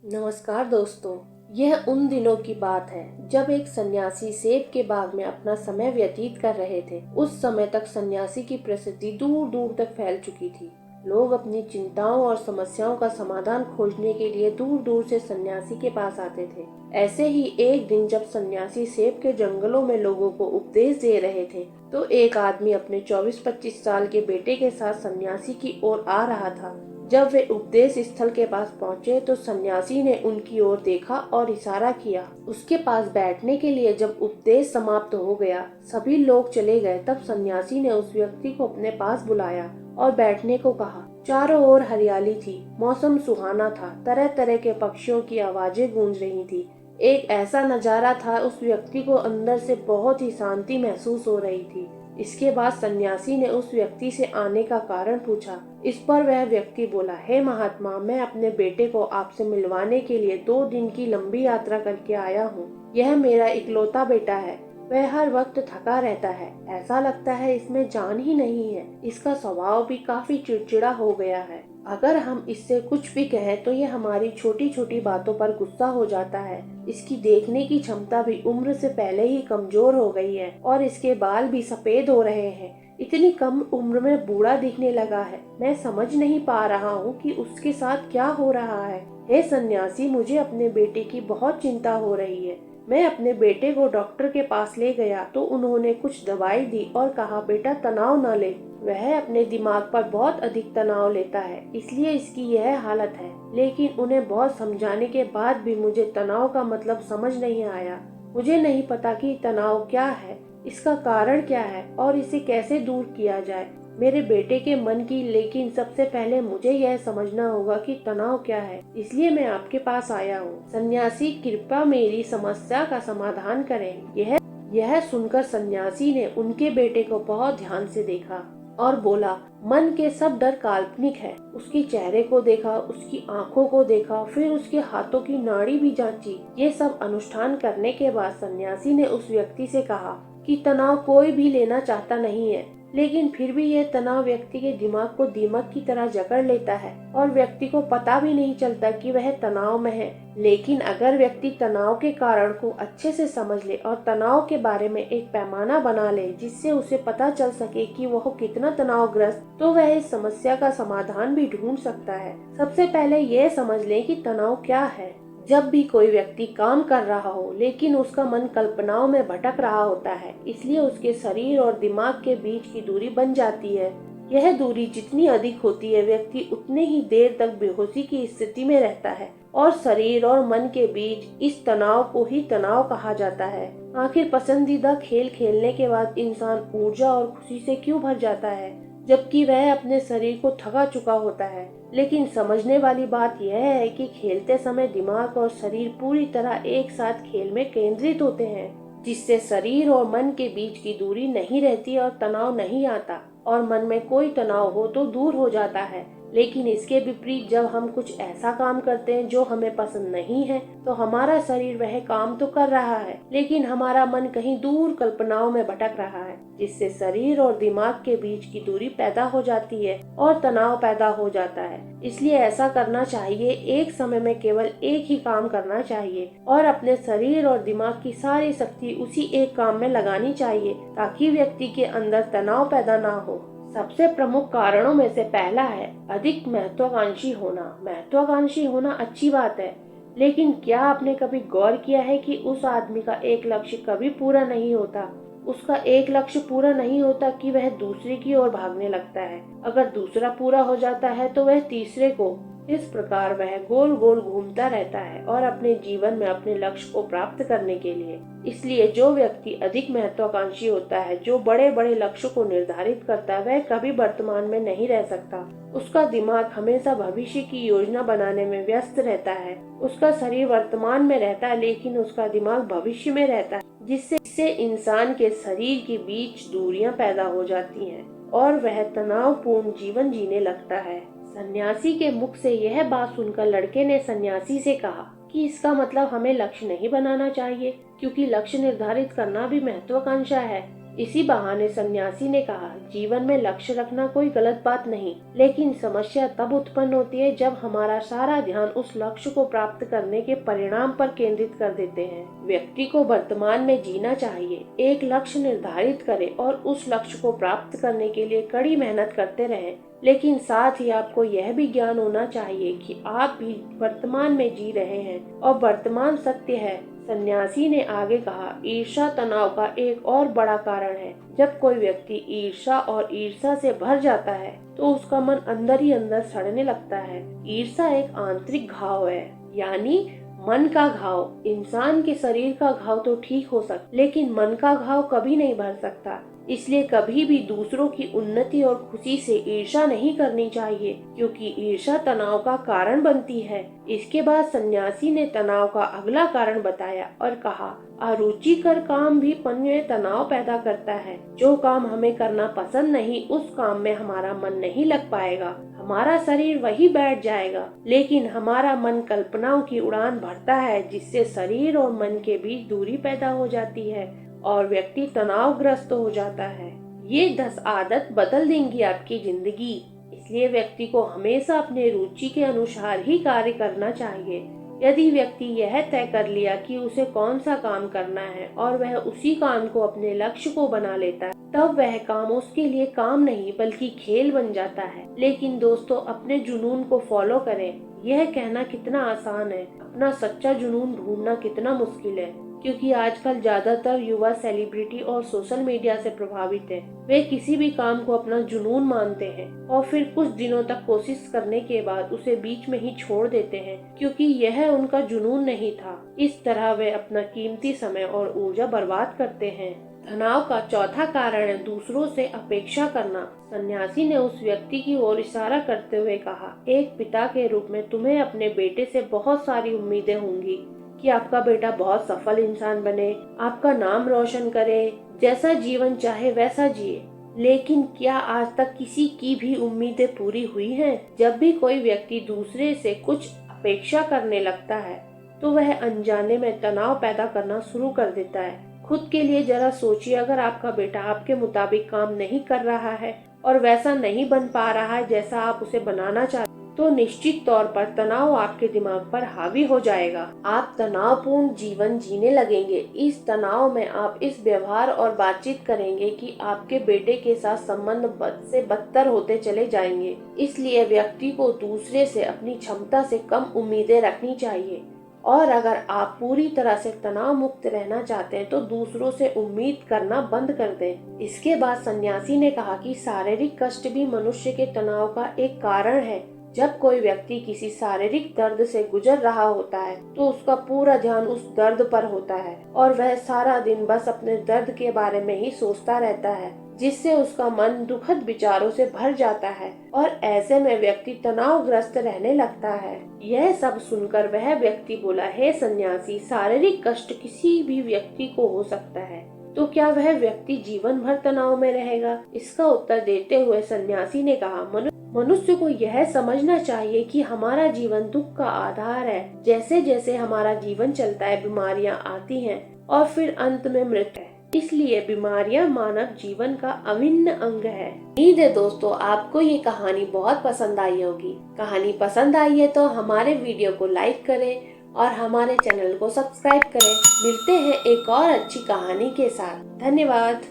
नमस्कार दोस्तों। यह उन दिनों की बात है जब एक सन्यासी सेब के बाग में अपना समय व्यतीत कर रहे थे। उस समय तक सन्यासी की प्रसिद्धि दूर दूर तक फैल चुकी थी। लोग अपनी चिंताओं और समस्याओं का समाधान खोजने के लिए दूर दूर से सन्यासी के पास आते थे। ऐसे ही एक दिन जब सन्यासी सेब के जंगलों में लोगों को उपदेश दे रहे थे, तो एक आदमी अपने 24-25 साल के बेटे के साथ सन्यासी की ओर आ रहा था। जब वे उपदेश स्थल के पास पहुंचे तो सन्यासी ने उनकी ओर देखा और इशारा किया। उसके पास बैठने के लिए जब उपदेश समाप्त हो गया, सभी लोग चले गए, तब सन्यासी ने उस व्यक्ति को अपने पास बुलाया और बैठने को कहा। चारों ओर हरियाली थी, मौसम सुहाना था, तरह तरह के पक्षियों की आवाजें गूंज रही थी। एक ऐसा नजारा था, उस व्यक्ति को अंदर से बहुत ही शांति महसूस हो रही थी। इसके बाद सन्यासी ने उस व्यक्ति से आने का कारण पूछा। इस पर वह व्यक्ति बोला, हे महात्मा, मैं अपने बेटे को आपसे मिलवाने के लिए 2 दिन की लंबी यात्रा करके आया हूँ। यह मेरा इकलौता बेटा है। वह हर वक्त थका रहता है, ऐसा लगता है इसमें जान ही नहीं है। इसका स्वभाव भी काफी चिड़चिड़ा हो गया है। अगर हम इससे कुछ भी कहें तो ये हमारी छोटी छोटी बातों पर गुस्सा हो जाता है। इसकी देखने की क्षमता भी उम्र से पहले ही कमजोर हो गई है और इसके बाल भी सफेद हो रहे हैं। इतनी कम उम्र में बूढ़ा दिखने लगा है। मैं समझ नहीं पा रहा हूँ कि उसके साथ क्या हो रहा है। हे सन्यासी, मुझे अपने बेटे की बहुत चिंता हो रही है। मैं अपने बेटे को डॉक्टर के पास ले गया तो उन्होंने कुछ दवाई दी और कहा, बेटा तनाव न ले। वह अपने दिमाग पर बहुत अधिक तनाव लेता है, इसलिए इसकी यह हालत है। लेकिन उन्हें बहुत समझाने के बाद भी मुझे तनाव का मतलब समझ नहीं आया। मुझे नहीं पता कि तनाव क्या है, इसका कारण क्या है और इसे कैसे दूर किया जाए मेरे बेटे के मन की। लेकिन सबसे पहले मुझे यह समझना होगा कि तनाव क्या है, इसलिए मैं आपके पास आया हूँ। सन्यासी, कृपया मेरी समस्या का समाधान करें। यह सुनकर सन्यासी ने उनके बेटे को बहुत ध्यान से देखा और बोला, मन के सब डर काल्पनिक है। उसके चेहरे को देखा, उसकी आंखों को देखा, फिर उसके हाथों की नाड़ी भी जांची। ये सब अनुष्ठान करने के बाद सन्यासी ने उस व्यक्ति से कहा कि तनाव कोई भी लेना चाहता नहीं है, लेकिन फिर भी यह तनाव व्यक्ति के दिमाग को दीमक की तरह जकड़ लेता है और व्यक्ति को पता भी नहीं चलता कि वह तनाव में है। लेकिन अगर व्यक्ति तनाव के कारण को अच्छे से समझ ले और तनाव के बारे में एक पैमाना बना ले जिससे उसे पता चल सके कि वह कितना तनावग्रस्त, तो वह इस समस्या का समाधान भी ढूंढ सकता है। सबसे पहले यह समझ ले कि तनाव क्या है। जब भी कोई व्यक्ति काम कर रहा हो लेकिन उसका मन कल्पनाओं में भटक रहा होता है, इसलिए उसके शरीर और दिमाग के बीच की दूरी बन जाती है। यह दूरी जितनी अधिक होती है, व्यक्ति उतने ही देर तक बेहोशी की स्थिति में रहता है और शरीर और मन के बीच इस तनाव को ही तनाव कहा जाता है। आखिर पसंदीदा खेल खेलने के बाद इंसान ऊर्जा और खुशी से क्यों भर जाता है, जबकि वह अपने शरीर को थका चुका होता है। लेकिन समझने वाली बात यह है कि खेलते समय दिमाग और शरीर पूरी तरह एक साथ खेल में केंद्रित होते हैं, जिससे शरीर और मन के बीच की दूरी नहीं रहती और तनाव नहीं आता, और मन में कोई तनाव हो तो दूर हो जाता है। लेकिन इसके विपरीत जब हम कुछ ऐसा काम करते हैं जो हमें पसंद नहीं है, तो हमारा शरीर वह काम तो कर रहा है, लेकिन हमारा मन कहीं दूर कल्पनाओं में भटक रहा है, जिससे शरीर और दिमाग के बीच की दूरी पैदा हो जाती है और तनाव पैदा हो जाता है। इसलिए ऐसा करना चाहिए, एक समय में केवल एक ही काम करना चाहिए और अपने शरीर और दिमाग की सारी शक्ति उसी एक काम में लगानी चाहिए, ताकि व्यक्ति के अंदर तनाव पैदा ना हो। सबसे प्रमुख कारणों में से पहला है अधिक महत्वाकांक्षी होना। महत्वाकांक्षी होना अच्छी बात है, लेकिन क्या आपने कभी गौर किया है कि उस आदमी का एक लक्ष्य कभी पूरा नहीं होता। उसका एक लक्ष्य पूरा नहीं होता कि वह दूसरे की ओर भागने लगता है। अगर दूसरा पूरा हो जाता है तो वह तीसरे को। इस प्रकार वह गोल गोल घूमता रहता है और अपने जीवन में अपने लक्ष्य को प्राप्त करने के लिए। इसलिए जो व्यक्ति अधिक महत्वाकांक्षी होता है, जो बड़े बड़े लक्ष्य को निर्धारित करता है, वह कभी वर्तमान में नहीं रह सकता। उसका दिमाग हमेशा भविष्य की योजना बनाने में व्यस्त रहता है। उसका शरीर वर्तमान में रहता है, लेकिन उसका दिमाग भविष्य में रहता है, जिससे इंसान के शरीर के बीच दूरियां पैदा हो जाती हैं और वह तनावपूर्ण जीवन जीने लगता है। सन्यासी के मुख से यह बात सुनकर लड़के ने सन्यासी से कहा कि इसका मतलब हमें लक्ष्य नहीं बनाना चाहिए, क्योंकि लक्ष्य निर्धारित करना भी महत्वाकांक्षा है। इसी बहाने सन्यासी ने कहा, जीवन में लक्ष्य रखना कोई गलत बात नहीं, लेकिन समस्या तब उत्पन्न होती है जब हमारा सारा ध्यान उस लक्ष्य को प्राप्त करने के परिणाम पर केंद्रित कर देते हैं। व्यक्ति को वर्तमान में जीना चाहिए, एक लक्ष्य निर्धारित करे और उस लक्ष्य को प्राप्त करने के लिए कड़ी मेहनत करते रहें। लेकिन साथ ही आपको यह भी ज्ञान होना चाहिए कि आप भी वर्तमान में जी रहे हैं और वर्तमान सत्य है। सन्यासी ने आगे कहा, ईर्ष्या तनाव का एक और बड़ा कारण है। जब कोई व्यक्ति ईर्ष्या और ईर्ष्या से भर जाता है तो उसका मन अंदर ही अंदर सड़ने लगता है। ईर्ष्या एक आंतरिक घाव है, यानी मन का घाव। इंसान के शरीर का घाव तो ठीक हो सकता, लेकिन मन का घाव कभी नहीं भर सकता। इसलिए कभी भी दूसरों की उन्नति और खुशी से ईर्ष्या नहीं करनी चाहिए, क्योंकि ईर्ष्या तनाव का कारण बनती है। इसके बाद सन्यासी ने तनाव का अगला कारण बताया और कहा, अरुचिकर काम भी मन में तनाव पैदा करता है। जो काम हमें करना पसंद नहीं, उस काम में हमारा मन नहीं लग पाएगा, हमारा शरीर वही बैठ जाएगा। लेकिन हमारा मन कल्पनाओं की उड़ान भरता है, जिससे शरीर और मन के बीच दूरी पैदा हो जाती है और व्यक्ति तनावग्रस्त हो जाता है। ये 10 आदत बदल देंगी आपकी जिंदगी। इसलिए व्यक्ति को हमेशा अपने रुचि के अनुसार ही कार्य करना चाहिए। यदि व्यक्ति यह तय कर लिया कि उसे कौन सा काम करना है और वह उसी काम को अपने लक्ष्य को बना लेता है, तब वह काम उसके लिए काम नहीं बल्कि खेल बन जाता है। लेकिन दोस्तों, अपने जुनून को फॉलो करें। यह कहना कितना आसान है, अपना सच्चा जुनून ढूंढना कितना मुश्किल है। क्योंकि आजकल ज्यादातर युवा सेलिब्रिटी और सोशल मीडिया से प्रभावित हैं। वे किसी भी काम को अपना जुनून मानते हैं और फिर कुछ दिनों तक कोशिश करने के बाद उसे बीच में ही छोड़ देते हैं, क्योंकि यह उनका जुनून नहीं था। इस तरह वे अपना कीमती समय और ऊर्जा बर्बाद करते हैं। तनाव का चौथा कारण है दूसरों से अपेक्षा करना। सन्यासी ने उस व्यक्ति की ओर इशारा करते हुए कहा, एक पिता के रूप में तुम्हें अपने बेटे से बहुत सारी उम्मीदें होंगी कि आपका बेटा बहुत सफल इंसान बने, आपका नाम रोशन करे, जैसा जीवन चाहे वैसा जिए। लेकिन क्या आज तक किसी की भी उम्मीदें पूरी हुई हैं? जब भी कोई व्यक्ति दूसरे से कुछ अपेक्षा करने लगता है तो वह अनजाने में तनाव पैदा करना शुरू कर देता है। खुद के लिए जरा सोचिए, अगर आपका बेटा आपके मुताबिक काम नहीं कर रहा है और वैसा नहीं बन पा रहा है जैसा आप उसे बनाना चाहते, तो निश्चित तौर पर तनाव आपके दिमाग पर हावी हो जाएगा। आप तनावपूर्ण जीवन जीने लगेंगे। इस तनाव में आप इस व्यवहार और बातचीत करेंगे कि आपके बेटे के साथ संबंध बद से बदतर होते चले जाएंगे। इसलिए व्यक्ति को दूसरे से अपनी क्षमता से कम उम्मीदें रखनी चाहिए। और अगर आप पूरी तरह से तनाव मुक्त रहना चाहते हैं तो दूसरों से उम्मीद करना बंद कर दें। इसके बाद सन्यासी ने कहा कि शारीरिक कष्ट भी मनुष्य के तनाव का एक कारण है। जब कोई व्यक्ति किसी शारीरिक दर्द से गुजर रहा होता है तो उसका पूरा ध्यान उस दर्द पर होता है और वह सारा दिन बस अपने दर्द के बारे में ही सोचता रहता है, जिससे उसका मन दुखद विचारों से भर जाता है और ऐसे में व्यक्ति तनावग्रस्त रहने लगता है। यह सब सुनकर वह व्यक्ति बोला, हे सन्यासी, शारीरिक कष्ट किसी भी व्यक्ति को हो सकता है, तो क्या वह व्यक्ति जीवन भर तनाव में रहेगा? इसका उत्तर देते हुए सन्यासी ने कहा, मनुष्य को यह समझना चाहिए कि हमारा जीवन दुख का आधार है। जैसे जैसे हमारा जीवन चलता है, बीमारियां आती हैं और फिर अंत में मृत्यु है। इसलिए बीमारियां मानव जीवन का अभिन्न अंग है। उम्मीद है दोस्तों आपको ये कहानी बहुत पसंद आई होगी। कहानी पसंद आई है तो हमारे वीडियो को लाइक करें और हमारे चैनल को सब्सक्राइब करें। मिलते हैं एक और अच्छी कहानी के साथ। धन्यवाद।